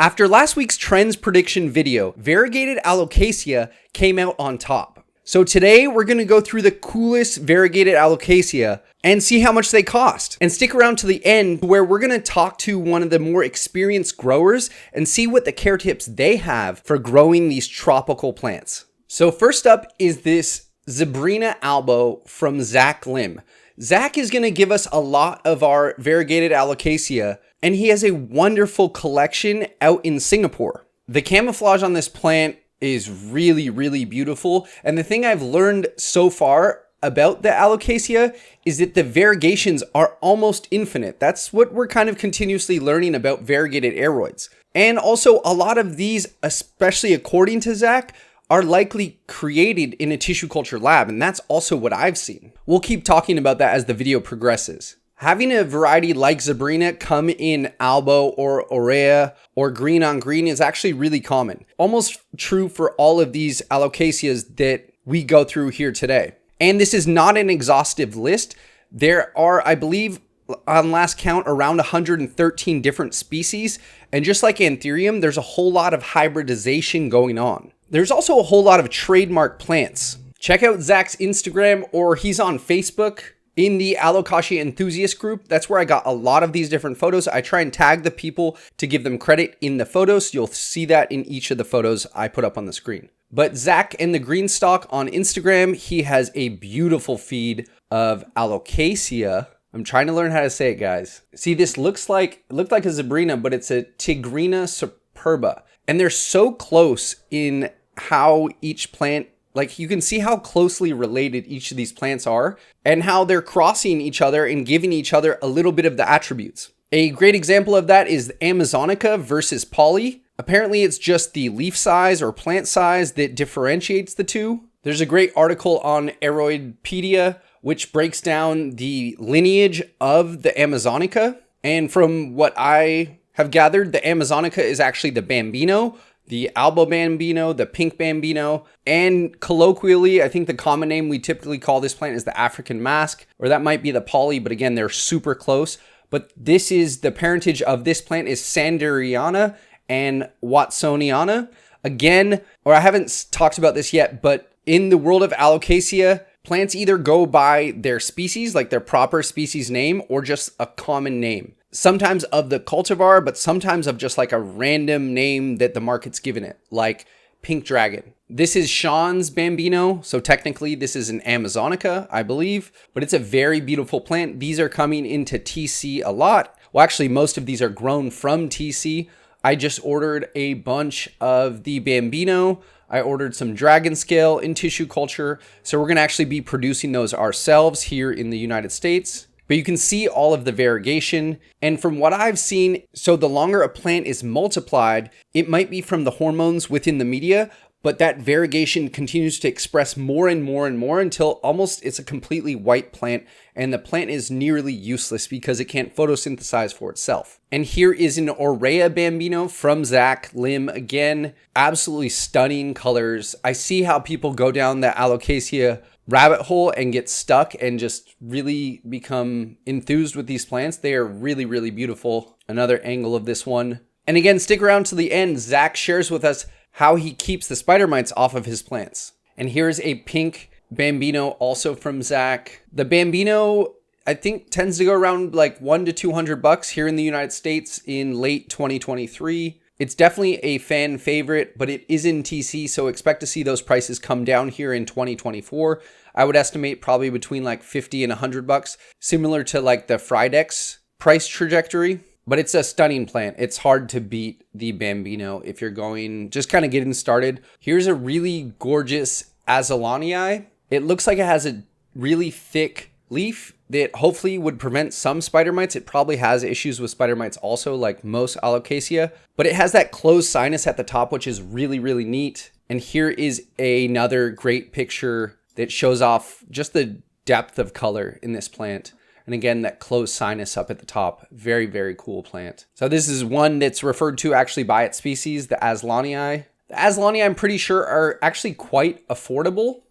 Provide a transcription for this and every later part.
After last week's trends prediction video, Variegated Alocasia came out on top. So today we're going to go through the coolest Variegated Alocasia and see how much they cost. And stick around to the end where we're going to talk to one of the more experienced growers and see what the care tips they have for growing these tropical plants. So first up is this Zebrina Albo from Zac Lim. Zac is going to give us a lot of our Variegated Alocasia, and he has a wonderful collection out in Singapore. The camouflage on this plant is really beautiful. And the thing I've learned so far about the Alocasia is that the variegations are almost infinite. That's what we're kind of continuously learning about variegated aroids. And also a lot of these, especially according to Zac, are likely created in a tissue culture lab. And that's also what I've seen. We'll keep talking about that as the video progresses. Having a variety like Zebrina come in Albo or Aurea or green on green is actually really common. Almost true for all of these Alocasias that we go through here today. And this is not an exhaustive list. There are, I believe, on last count, around 113 different species. And just like Anthurium, there's a whole lot of hybridization going on. There's also a whole lot of trademark plants. Check out Zac's Instagram, or he's on Facebook. In the Alocasia enthusiast group, that's where I got a lot of these different photos. I try and tag the people to give them credit in the photos. You'll see that in each of the photos I put up on the screen. But Zac and the Greenstock on Instagram, he has a beautiful feed of Alocasia. I'm trying to learn how to say it, guys. See, this it looked like a Zebrina, but it's a Tigrina Superba. And they're so close in how each plant, like you can see how closely related each of these plants are and how they're crossing each other and giving each other a little bit of the attributes. A great example of that is the Amazonica versus Poly. Apparently it's just the leaf size or plant size that differentiates the two. There's a great article on Aroidpedia which breaks down the lineage of the Amazonica. And from what I have gathered, the Amazonica is actually the Bambino, the Albo Bambino, the pink Bambino, and colloquially, I think the common name we typically call this plant is the African mask, or that might be the Poly, but again, they're super close. But this is the parentage of this plant is Sanderiana and Watsoniana. Again, or I haven't talked about this yet, but in the world of Alocasia, plants either go by their species, like their proper species name, or just a common name. Sometimes of the cultivar, but sometimes of just like a random name that the market's given it, like Pink Dragon. This is Sean's Bambino, so technically this is an Amazonica, I believe, but it's a very beautiful plant. These are coming into TC a lot. Well, actually, most of these are grown from TC. I just ordered a bunch of the Bambino. I ordered some dragon scale in tissue culture, so we're gonna actually be producing those ourselves here in the United States. But you can see all of the variegation. And from what I've seen, so the longer a plant is multiplied, it might be from the hormones within the media, but that variegation continues to express more and more until almost it's a completely white plant. And the plant is nearly useless because it can't photosynthesize for itself. And here is an Aurea Bambino from Zac Lim. Again, absolutely stunning colors. I see how people go down the Alocasia rabbit hole and get stuck and just really become enthused with these plants. They are really beautiful. Another angle of this one. And again, stick around to the end. Zac shares with us how he keeps the spider mites off of his plants. And here's a pink Bambino also from Zac. The Bambino, I think, tends to go around like $100 to $200 here in the United States in late 2023. It's definitely a fan favorite, but it is in TC, so expect to see those prices come down here in 2024. I would estimate probably between like $50 and $100, similar to like the Frydek's price trajectory. But it's a stunning plant. It's hard to beat the Bambino if you're going, just kind of getting started. Here's a really gorgeous Azalanii. It looks like it has a really thick leaf that hopefully would prevent some spider mites. It probably has issues with spider mites also, like most Alocasia, but it has that closed sinus at the top, which is really neat. And here is another great picture that shows off just the depth of color in this plant. And again, that closed sinus up at the top. Very cool plant. So this is one that's referred to actually by its species, the Azalanii. The Azalanii, I'm pretty sure, are actually quite affordable.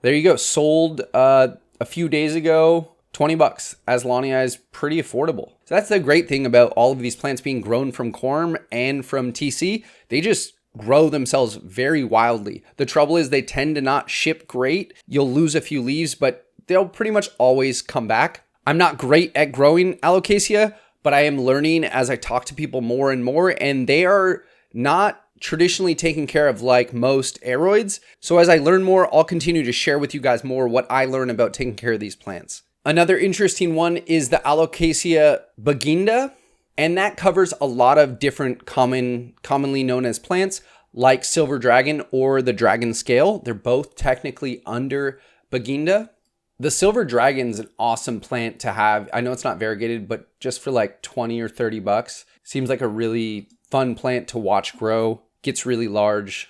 There you go. Sold a few days ago 20 bucks. Azalanii is pretty affordable. So that's the great thing about all of these plants being grown from corm and from TC. They just grow themselves very wildly. The trouble is they tend to not ship great. You'll lose a few leaves, but they'll pretty much always come back. I'm not great at growing Alocasia, but I am learning as I talk to people more and more, and they are not traditionally taken care of like most aroids. So as I learn more, I'll continue to share with you guys more what I learn about taking care of these plants. Another interesting one is the Alocasia baginda, and that covers a lot of different commonly known as plants like silver dragon or the dragon scale. They're both technically under baginda. The silver dragon's an awesome plant to have. I know it's not variegated, but just for like 20 or 30 bucks, seems like a really fun plant to watch grow. Gets really large.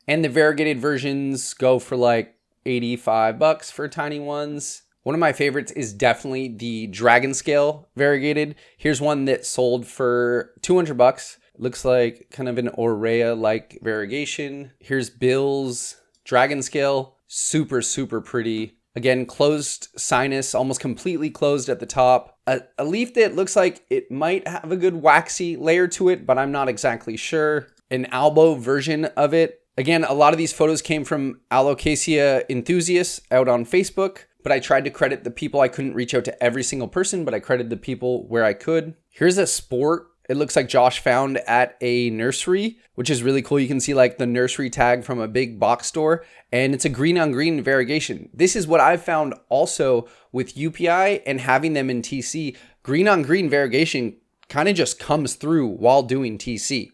And the variegated versions go for like 85 bucks for tiny ones. One of my favorites is definitely the dragon scale variegated. Here's one that sold for 200 bucks. Looks like kind of an Aurea-like variegation. Here's Bill's dragon scale. Super, super pretty. Again, closed sinus, almost completely closed at the top. A leaf that looks like it might have a good waxy layer to it, but I'm not exactly sure. An Albo version of it. Again, a lot of these photos came from Alocasia enthusiasts out on Facebook, but I tried to credit the people. I couldn't reach out to every single person, but I credited the people where I could. Here's a sport. It looks like Josh found at a nursery, which is really cool. You can see like the nursery tag from a big box store, and it's a green on green variegation. This is what I've found also with UPI and having them in TC. Green on green variegation kind of just comes through while doing TC.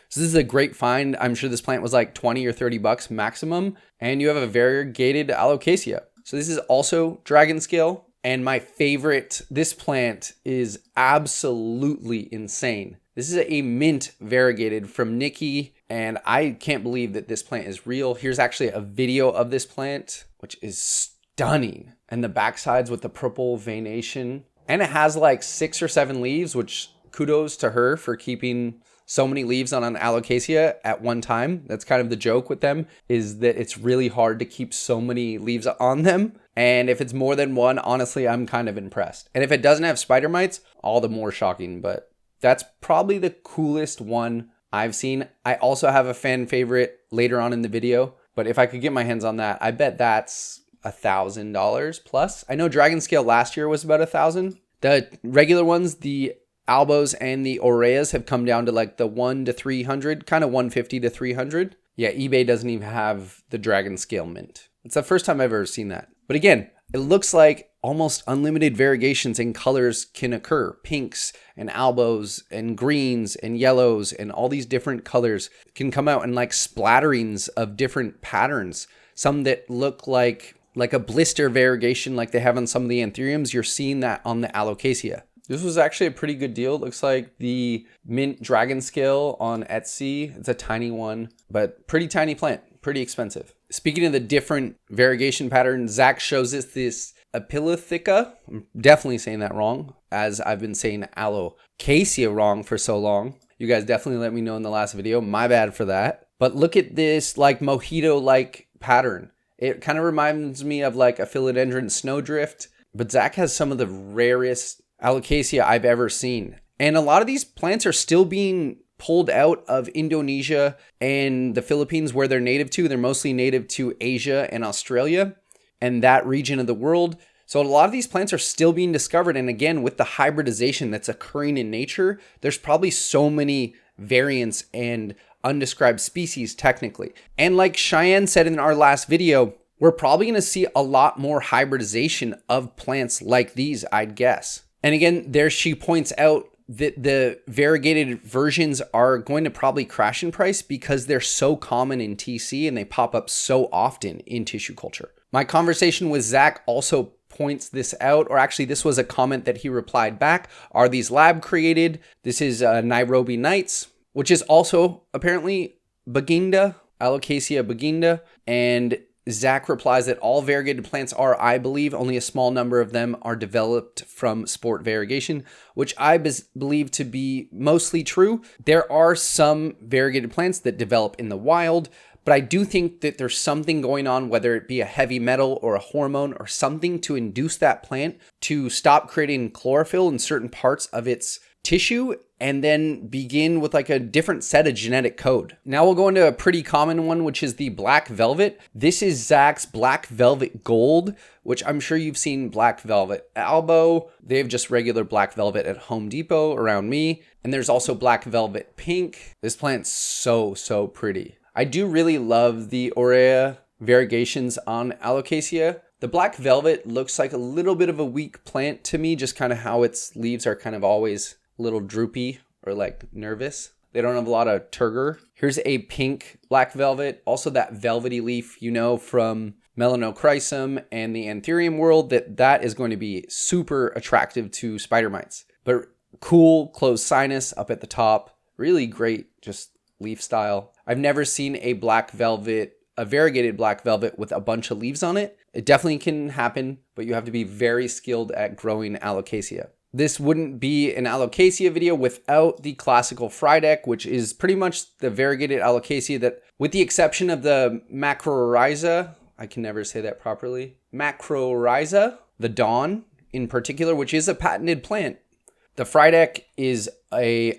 So this is a great find. I'm sure this plant was like 20 or 30 bucks maximum, and you have a variegated Alocasia. So this is also dragon scale. And my favorite, this plant is absolutely insane. This is a mint variegated from Nikki, and I can't believe that this plant is real. Here's actually a video of this plant, which is stunning. And the backsides with the purple veination. And it has like 6 or 7 leaves, which kudos to her for keeping so many leaves on an Alocasia at one time. That's kind of the joke with them, is that it's really hard to keep so many leaves on them. And if it's more than one, honestly, I'm kind of impressed. And if it doesn't have spider mites, all the more shocking. But that's probably the coolest one I've seen. I also have a fan favorite later on in the video, but if I could get my hands on that, I bet that's $1,000 plus. I know Dragon Scale last year was about $1,000. The regular ones, the Albos and the Aureas, have come down to like the 1 to 300, kind of 150 to 300. Yeah, eBay doesn't even have the Dragon Scale mint. It's the first time I've ever seen that. But again, it looks like almost unlimited variegations in colors can occur. Pinks and albos and greens and yellows and all these different colors can come out in like splatterings of different patterns. Some that look like a blister variegation like they have on some of the anthuriums. You're seeing that on the Alocasia. This was actually a pretty good deal. It looks like the mint dragon scale on Etsy. It's a tiny one, but pretty tiny plant, pretty expensive. Speaking of the different variegation patterns, Zach shows us this epilithictica. I'm definitely saying that wrong, as I've been saying Alocasia wrong for so long. You guys definitely let me know in the last video. My bad for that. But look at this like mojito-like pattern. It kind of reminds me of like a philodendron snowdrift, but Zach has some of the rarest Alocasia I've ever seen. And a lot of these plants are still being pulled out of Indonesia and the Philippines where they're native to. They're mostly native to Asia and Australia and that region of the world. So a lot of these plants are still being discovered. And again, with the hybridization that's occurring in nature, there's probably so many variants and undescribed species technically. And like Cheyenne said in our last video, we're probably going to see a lot more hybridization of plants like these, I'd guess. And again, there she points out that the variegated versions are going to probably crash in price because they're so common in TC and they pop up so often in tissue culture. My conversation with Zach also points this out, or actually this was a comment that he replied back. Are these lab created? This is Nairobi Nights, which is also apparently baginda, Alocasia baginda, and Zac replies that all variegated plants are, I believe, only a small number of them are developed from sport variegation, which I believe to be mostly true. There are some variegated plants that develop in the wild, but I do think that there's something going on, whether it be a heavy metal or a hormone or something to induce that plant to stop creating chlorophyll in certain parts of its tissue and then begin with like a different set of genetic code. Now we'll go into a pretty common one, which is the black velvet. This is Zac's black velvet gold, which I'm sure you've seen black velvet Albo. They have just regular black velvet at Home Depot around me. And there's also black velvet pink. This plant's so pretty. I do really love the Aurea variegations on Alocasia. The black velvet looks like a little bit of a weak plant to me, just kind of how its leaves are kind of always a little droopy or like nervous. They don't have a lot of turgor. Here's a pink black velvet. Also that velvety leaf, you know, from Melanochrysum and the Anthurium world, that is going to be super attractive to spider mites. But cool closed sinus up at the top. Really great just leaf style. I've never seen a black velvet, a variegated black velvet with a bunch of leaves on it. It definitely can happen, but you have to be very skilled at growing Alocasia. This wouldn't be an Alocasia video without the classical Frydek, which is pretty much the variegated Alocasia that, with the exception of the macrorrhiza, I can never say that properly, macrorrhiza, the Dawn in particular, which is a patented plant. The Frydek is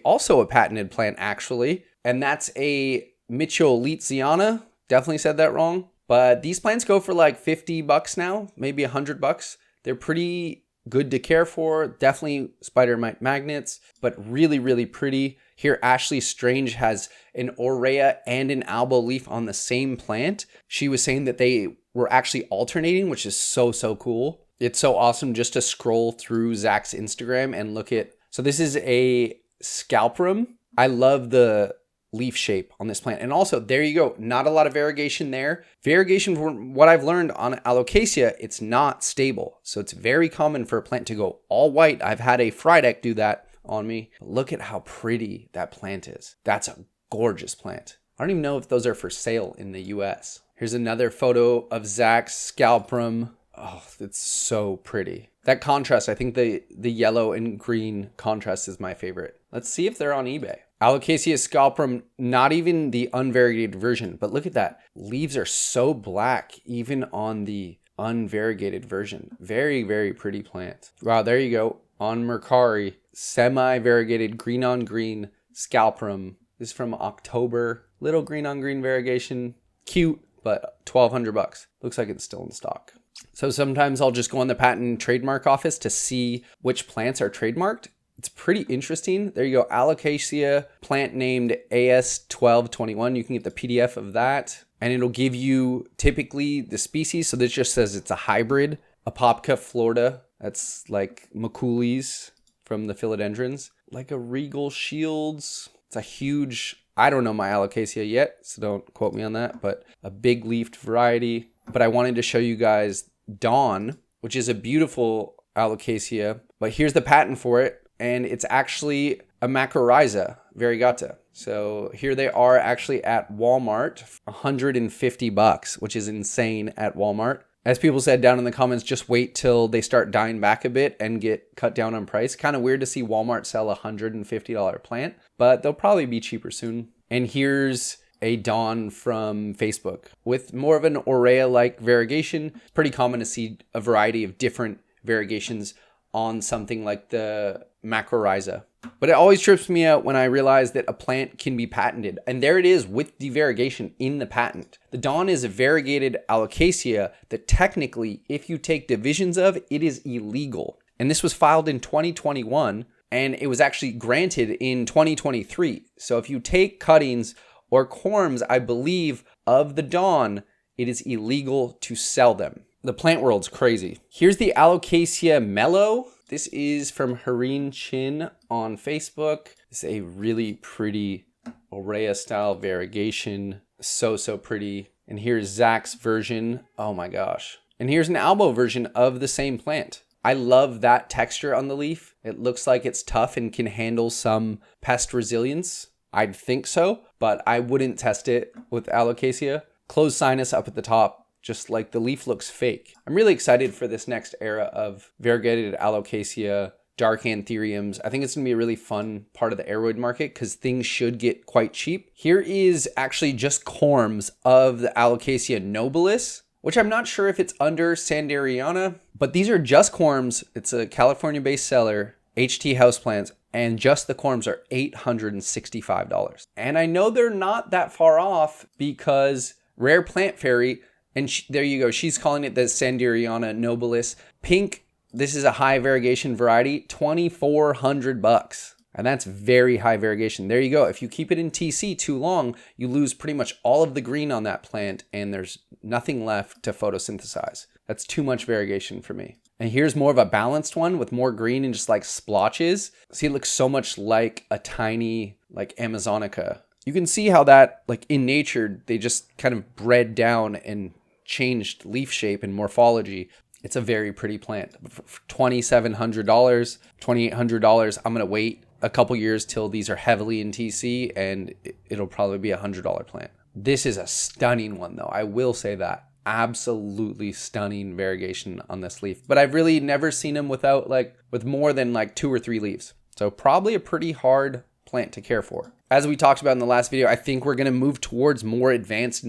also a patented plant actually, and that's a Alocasia. Definitely said that wrong. But these plants go for like $50 now, maybe $100. They're pretty good to care for. Definitely spider mite magnets, but really pretty. Here, Ashley Strange has an Aurea and an Albo leaf on the same plant. She was saying that they were actually alternating, which is so cool. It's so awesome just to scroll through Zac's Instagram and look at. So this is a Scalprum. I love the leaf shape on this plant. And also, there you go. Not a lot of variegation there. Variegation, from what I've learned on Alocasia, it's not stable. So it's very common for a plant to go all white. I've had a Frydek do that on me. Look at how pretty that plant is. That's a gorgeous plant. I don't even know if those are for sale in the US. Here's another photo of Zac's Scalprum. Oh, it's so pretty. That contrast, I think the yellow and green contrast is my favorite. Let's see if they're on eBay. Alocasia Scalprum, not even the unvariegated version, but look at that. Leaves are so black, even on the unvariegated version. Very pretty plant. Wow, there you go. On Mercari, semi-variegated green on green Scalprum. This is from October. Little green on green variegation. Cute, but $1,200. Looks like it's still in stock. So sometimes I'll just go on the patent and trademark office to see which plants are trademarked. It's pretty interesting. There you go. Alocasia, plant named AS1221. You can get the PDF of that. And it'll give you typically the species. So this just says it's a hybrid. Apopka florida. That's like Maculis from the philodendrons. Like a Regal Shields. It's a huge, I don't know my Alocasia yet, so don't quote me on that. But a big leafed variety. But I wanted to show you guys Dawn, which is a beautiful Alocasia. But here's the patent for it. And it's actually a macrorrhiza, Variegata. So here they are actually at Walmart, $150, which is insane at Walmart. As people said down in the comments, just wait till they start dying back a bit and get cut down on price. Kind of weird to see Walmart sell a $150 plant, but they'll probably be cheaper soon. And here's a Dawn from Facebook with more of an Aurea-like variegation. Pretty common to see a variety of different variegations on something like the macrorrhiza. But it always trips me out when I realize that a plant can be patented. And there it is with the variegation in the patent. The Dawn is a variegated Alocasia that technically, if you take divisions of, it is illegal. And this was filed in 2021, and it was actually granted in 2023. So if you take cuttings or corms, I believe, of the Dawn, it is illegal to sell them. The plant world's crazy. Here's the Alocasia Melo. This is from Hareen Chin on Facebook. It's a really pretty Aurea style variegation. So pretty. And here's Zac's version. Oh my gosh. And here's an Albo version of the same plant. I love that texture on the leaf. It looks like it's tough and can handle some pest resilience. I'd think so, but I wouldn't test it with Alocasia. Closed sinus up at the top. just like the leaf looks fake. I'm really excited for this next era of variegated alocasia, dark anthuriums. I think it's gonna be a really fun part of the aroid market because things should get quite cheap. Here is actually just corms of the Alocasia Nobilis, which I'm not sure if it's under Sanderiana, but these are just corms. It's a California-based seller, HT houseplants, and just the corms are $865. And I know they're not that far off because Rare Plant Fairy, and there you go, she's calling it the Sanderiana Nobilis. Pink, this is a high variegation variety, $2,400. And that's very high variegation. There you go. If you keep it in TC too long, you lose pretty much all of the green on that plant and there's nothing left to photosynthesize. That's too much variegation for me. And here's more of a balanced one with more green and just like splotches. See, it looks so much like a tiny like Amazonica. You can see how that like in nature, they just kind of bred down and changed leaf shape and morphology. It's a very pretty plant. For $2,700, $2,800, I'm going to wait a couple years till these are heavily in TC and it'll probably be $100 plant. This is a stunning one though. I will say that. Absolutely stunning variegation on this leaf. But I've really never seen them with more than like 2 or 3 leaves. So probably a pretty hard plant to care for. As we talked about in the last video, I think we're going to move towards more advanced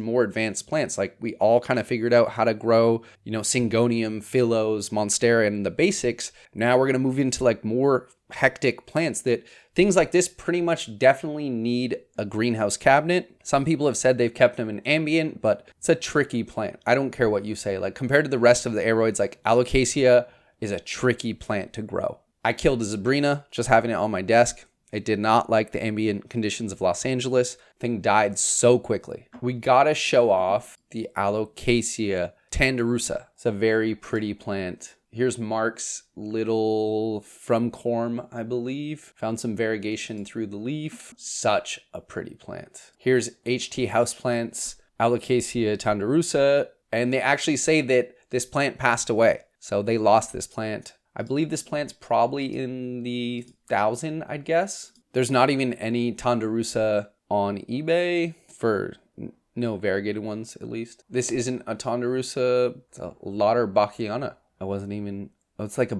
plants. Like we all kind of figured out how to grow, Syngonium, Phyllos, Monstera, and the basics. Now we're going to move into like more hectic plants that things like this pretty much definitely need a greenhouse cabinet. Some people have said they've kept them in ambient, but it's a tricky plant. I don't care what you say. Like compared to the rest of the aroids, like Alocasia is a tricky plant to grow. I killed a Zebrina just having it on my desk. It did not like the ambient conditions of Los Angeles. Thing died so quickly. We gotta show off the Alocasia Tandurusa. It's a very pretty plant. Here's Mark's little from corm, I believe. Found some variegation through the leaf. Such a pretty plant. Here's HT houseplants, Alocasia Tandurusa, and they actually say that this plant passed away. So they lost this plant. I believe this plant's probably in the 1,000, I'd guess. There's not even any Tandurusa on eBay for no variegated ones, at least. This isn't a Tandurusa, it's a Lauterbachiana. It's like the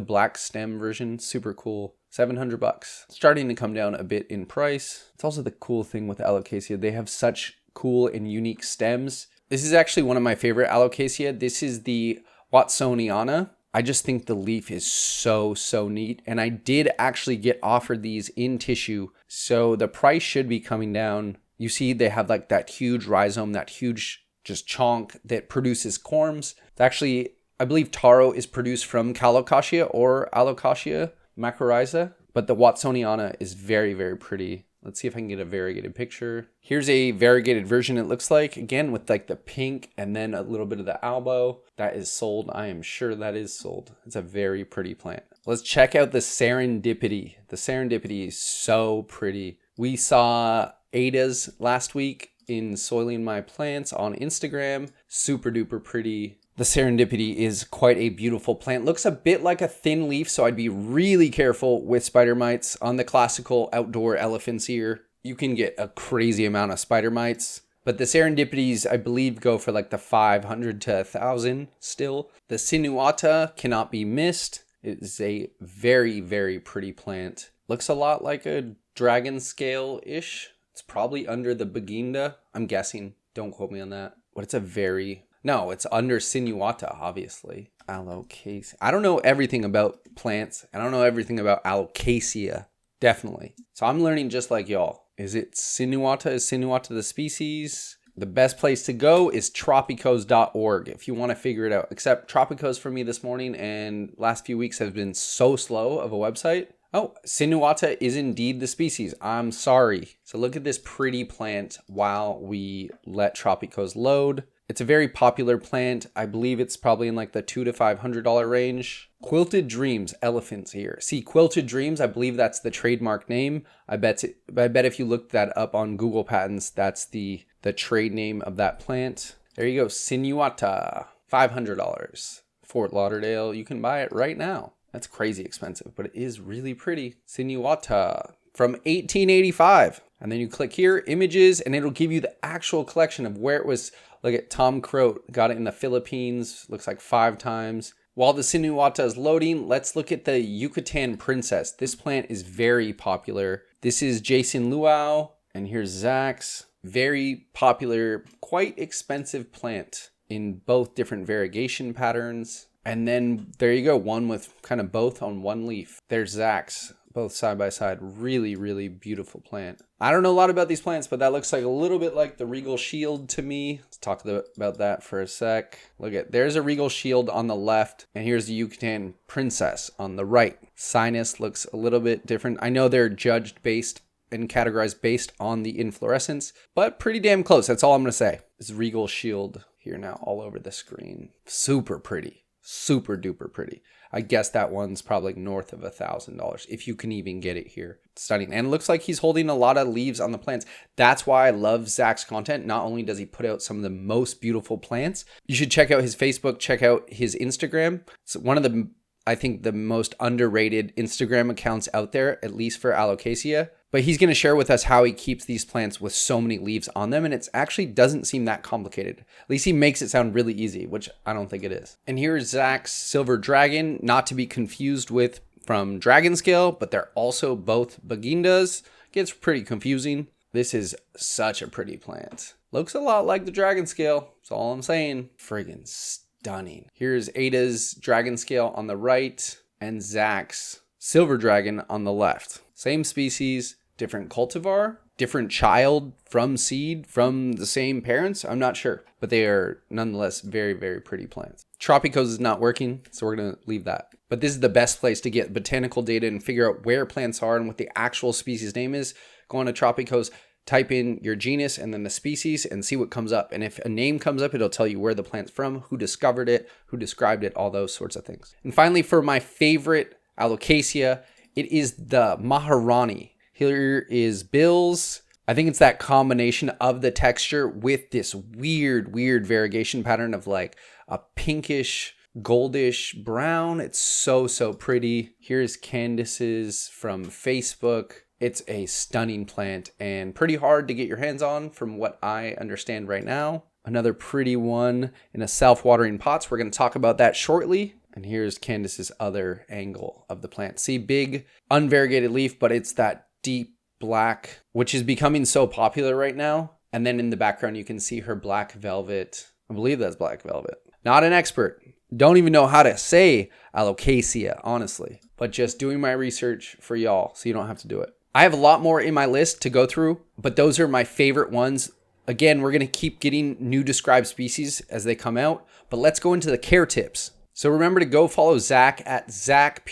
black stem version, super cool. $700. Starting to come down a bit in price. It's also the cool thing with Alocasia. They have such cool and unique stems. This is actually one of my favorite Alocasia. This is the Watsoniana. I just think the leaf is so neat. And I did actually get offered these in tissue. So the price should be coming down. You see they have like that huge rhizome, that huge just chonk that produces corms. It's actually, I believe taro is produced from Calocasia or Alocasia macrorrhiza. But the Watsoniana is very pretty. Let's see if I can get a variegated picture. Here's a variegated version, it looks like. Again, with like the pink and then a little bit of the Albo. That is sold. I am sure that is sold. It's a very pretty plant. Let's check out the Serendipity. The Serendipity is so pretty. We saw Ada's last week in Soiling My Plants on Instagram. Super duper pretty. The Serendipity is quite a beautiful plant. Looks a bit like a thin leaf, so I'd be really careful with spider mites. On the classical outdoor elephant's ear, you can get a crazy amount of spider mites. But the Serendipities, I believe, go for like the 500 to 1,000 still. The Sinuata cannot be missed. It is a very pretty plant. Looks a lot like a dragon scale-ish. It's probably under the baginda, I'm guessing. Don't quote me on that. But it's a very... No, it's under Sinuata, obviously. Alocasia. I don't know everything about plants. I don't know everything about Alocasia. Definitely. So I'm learning just like y'all. Is it Sinuata? Is Sinuata the species? The best place to go is tropicos.org if you want to figure it out. Except Tropicos for me this morning and last few weeks has been so slow of a website. Oh, Sinuata is indeed the species. I'm sorry. So look at this pretty plant while we let Tropicos load. It's a very popular plant. I believe it's probably in like the $200 to $500 range. Quilted Dreams, elephants here. See, Quilted Dreams, I believe that's the trademark name. I bet if you look that up on Google Patents, that's the trade name of that plant. There you go, Sinuata, $500. Fort Lauderdale, you can buy it right now. That's crazy expensive, but it is really pretty. Sinuata from 1885. And then you click here, images, and it'll give you the actual collection of where it was Look at Tom Croat, got it in the Philippines, looks like 5 times. While the Sinuata is loading, let's look at the Yucatan Princess. This plant is very popular. This is Jason Luau, and here's Zach's. Very popular, quite expensive plant in both different variegation patterns. And then there you go, one with kind of both on one leaf. There's Zach's, both side by side. Really, really beautiful plant. I don't know a lot about these plants, but that looks like a little bit like the Regal Shield to me. Let's talk about that for a sec. Look at, there's a Regal Shield on the left, and here's the Yucatan Princess on the right. Sinus looks a little bit different. I know they're judged based and categorized based on the inflorescence, but pretty damn close. That's all I'm gonna say. This Regal Shield here now all over the screen. Super pretty. Super duper pretty. I guess that one's probably north of $1,000 if you can even get it here. Stunning. And it looks like he's holding a lot of leaves on the plants. That's why I love Zach's content. Not only does he put out some of the most beautiful plants, you should check out his Facebook, check out his Instagram. It's one of the, I think, the most underrated Instagram accounts out there, at least for Alocasia. But he's going to share with us how he keeps these plants with so many leaves on them. And it actually doesn't seem that complicated. At least he makes it sound really easy, which I don't think it is. And here's Zach's Silver Dragon, not to be confused with from Dragon Scale, but they're also both bagindas. Gets pretty confusing. This is such a pretty plant. Looks a lot like the Dragon Scale. That's all I'm saying. Friggin' stunning. Here's Ada's Dragon Scale on the right and Zach's Silver Dragon on the left. Same species, different cultivar, different child from seed from the same parents. I'm not sure, but they are nonetheless very, very pretty plants. Tropicos is not working, so we're going to leave that. But this is the best place to get botanical data and figure out where plants are and what the actual species name is. Go on to Tropicos, type in your genus and then the species and see what comes up. And if a name comes up, it'll tell you where the plant's from, who discovered it, who described it, all those sorts of things. And finally, for my favorite Alocasia, it is the Maharani. Here is Bill's. I think it's that combination of the texture with this weird variegation pattern of like a pinkish, goldish brown. It's so pretty. Here's Candace's from Facebook. It's a stunning plant and pretty hard to get your hands on from what I understand right now. Another pretty one in a self-watering pots. We're going to talk about that shortly. And here's Candace's other angle of the plant. See, big unvariegated leaf, but it's that deep black, which is becoming so popular right now. And then in the background, you can see her black velvet. I believe that's black velvet. Not an expert. Don't even know how to say Alocasia, honestly. But just doing my research for y'all so you don't have to do it. I have a lot more in my list to go through, but those are my favorite ones. Again, we're going to keep getting new described species as they come out. But let's go into the care tips. So remember to go follow Zach at Zach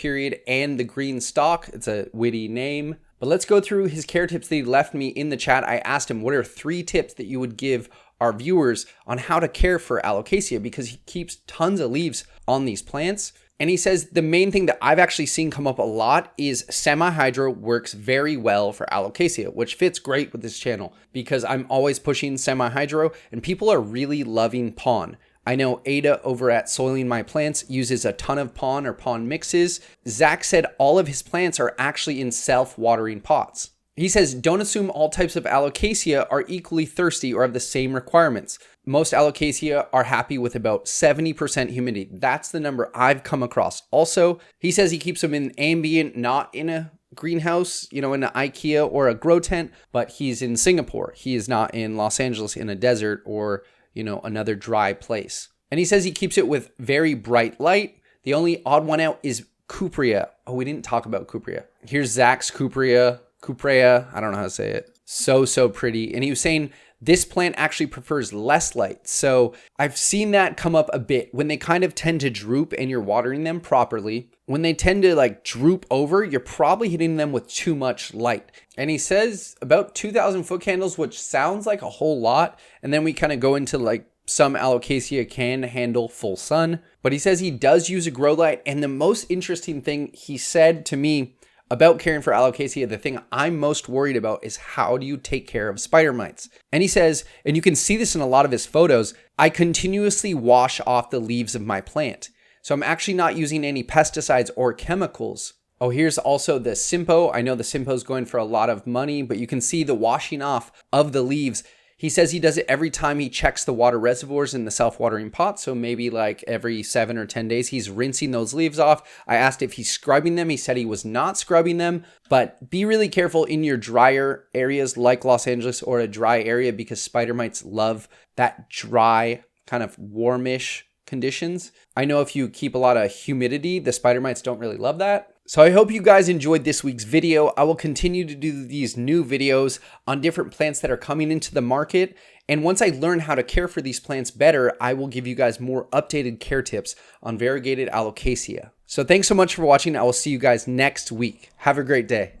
and the green stalk. It's a witty name. But let's go through his care tips that he left me in the chat. I asked him, what are 3 tips that you would give our viewers on how to care for Alocasia? Because he keeps tons of leaves on these plants. And he says the main thing that I've actually seen come up a lot is semi-hydro works very well for Alocasia, which fits great with this channel because I'm always pushing semi-hydro and people are really loving pon. I know Ada over at Soiling My Plants uses a ton of pon or pon mixes. Zach said all of his plants are actually in self-watering pots. He says, don't assume all types of Alocasia are equally thirsty or have the same requirements. Most Alocasia are happy with about 70% humidity. That's the number I've come across. Also, he says he keeps them in ambient, not in a greenhouse, in an IKEA or a grow tent, but he's in Singapore. He is not in Los Angeles in a desert or another dry place. And he says he keeps it with very bright light. The only odd one out is Cuprea. Oh, we didn't talk about Cuprea. Here's Zach's Cuprea. I don't know how to say it. So pretty. And he was saying this plant actually prefers less light. So I've seen that come up a bit when they kind of tend to droop and you're watering them properly. When they tend to droop over, you're probably hitting them with too much light. And he says about 2,000 foot candles, which sounds like a whole lot. And then we kind of go into some Alocasia can handle full sun. But he says he does use a grow light. And the most interesting thing he said to me about caring for Alocasia, the thing I'm most worried about is how do you take care of spider mites? And he says, and you can see this in a lot of his photos, I continuously wash off the leaves of my plant. So I'm actually not using any pesticides or chemicals. Oh, here's also the Simpo. I know the Simpo is going for a lot of money, but you can see the washing off of the leaves. He says he does it every time he checks the water reservoirs in the self-watering pot. So maybe like every 7 or 10 days, he's rinsing those leaves off. I asked if he's scrubbing them. He said he was not scrubbing them, but be really careful in your drier areas like Los Angeles or a dry area, because spider mites love that dry, kind of warmish conditions. I know if you keep a lot of humidity, the spider mites don't really love that. So I hope you guys enjoyed this week's video. I will continue to do these new videos on different plants that are coming into the market. And once I learn how to care for these plants better, I will give you guys more updated care tips on variegated alocasia. So thanks so much for watching. I will see you guys next week. Have a great day.